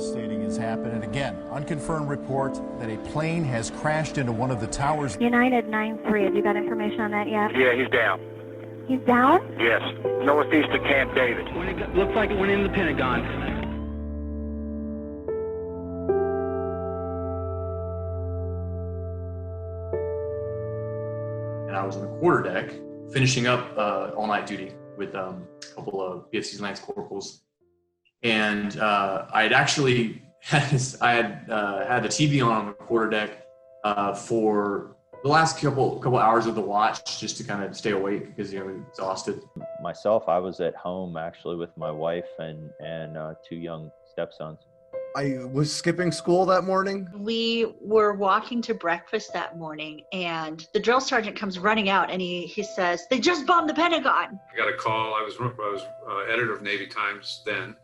devastating has happened, and again, unconfirmed report that a plane has crashed into one of the towers. United 9-3, have you got information on that yet? Yeah, he's down. He's down? Yes, northeast of Camp David. Looks like it went in the Pentagon. And I was on the quarterdeck finishing up all-night duty with a couple of BFC's Lance Corporals. And I had actually had the TV on the quarterdeck for the last couple hours of the watch, just to kind of stay awake because exhausted. Myself, I was at home actually with my wife and two young stepsons. I was skipping school that morning. We were walking to breakfast that morning, and the drill sergeant comes running out, and he says, "They just bombed the Pentagon." I got a call. I was editor of Navy Times then,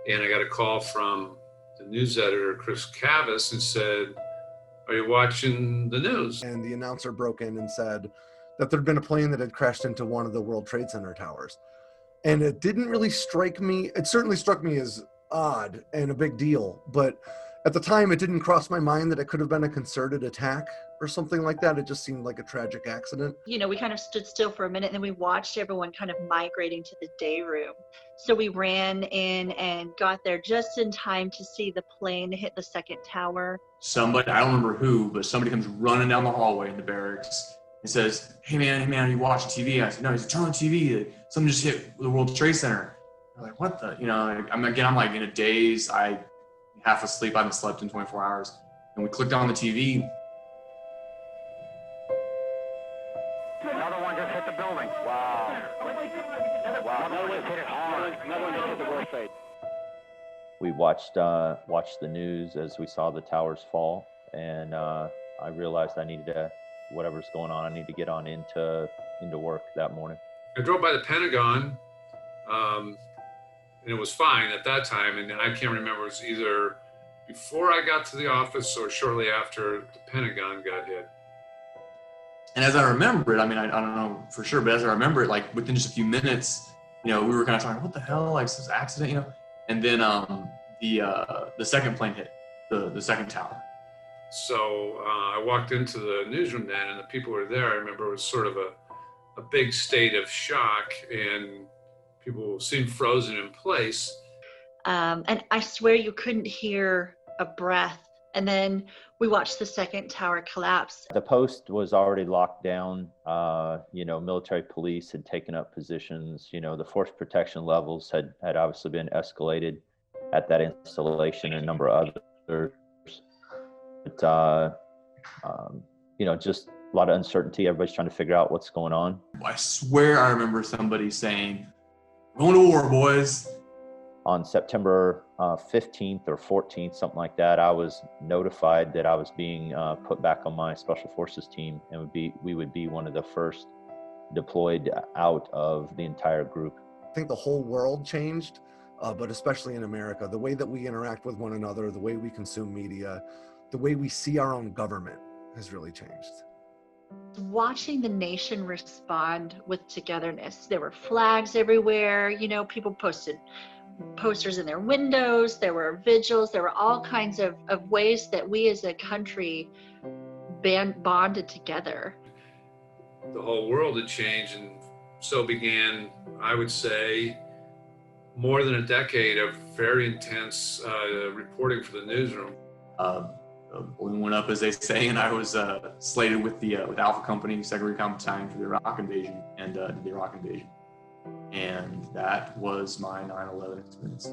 and I got a call from the news editor, Chris Cavus, and said, "Are you watching the news?" And the announcer broke in and said that there'd been a plane that had crashed into one of the World Trade Center towers. And it didn't really strike me. It certainly struck me as odd and a big deal, but at the time it didn't cross my mind that it could have been a concerted attack or something like that. It just seemed like a tragic accident. We kind of stood still for a minute, and then we watched everyone kind of migrating to the day room. So we ran in and got there just in time to see the plane hit the second tower. Somebody, I don't remember who, but somebody comes running down the hallway in the barracks and says, hey man, are you watching TV? I said, no. He said, turn on TV. Something just hit the World Trade Center. I'm like, what the, I'm like in a daze. I half asleep. I haven't slept in 24 hours. And we clicked on the TV. Another one just hit the building. Wow. Wow, another one hit it hard. Another one just hit the World Trade. We watched the news as we saw the towers fall, and I realized I needed to, whatever's going on, I need to get on into work that morning. I drove by the Pentagon, and it was fine at that time. And I can't remember, it was either before I got to the office or shortly after the Pentagon got hit. And as I remember it, I don't know for sure, but as I remember it, like within just a few minutes, we were kind of talking, what the hell, like this accident, And then the second plane hit the second tower. So I walked into the newsroom then, and the people were there. I remember it was sort of a big state of shock, and people seemed frozen in place. And I swear you couldn't hear a breath. And then we watched the second tower collapse. The post was already locked down. Military police had taken up positions. The force protection levels had obviously been escalated at that installation and a number of others. But, just a lot of uncertainty. Everybody's trying to figure out what's going on. I swear I remember somebody saying, "We're going to war, boys." On September 15th or 14th, something like that, I was notified that I was being put back on my Special Forces team, and we would be one of the first deployed out of the entire group. I think the whole world changed, but especially in America, the way that we interact with one another, the way we consume media, the way we see our own government has really changed. Watching the nation respond with togetherness. There were flags everywhere. People posted posters in their windows. There were vigils. There were all kinds of ways that we as a country bonded together. The whole world had changed, and so began, I would say, more than a decade of very intense reporting for the newsroom. The balloon went up, as they say, and I was slated with Alpha Company, Second Recon Battalion for the Iraq invasion, and did the Iraq invasion. And that was my 9/11 experience.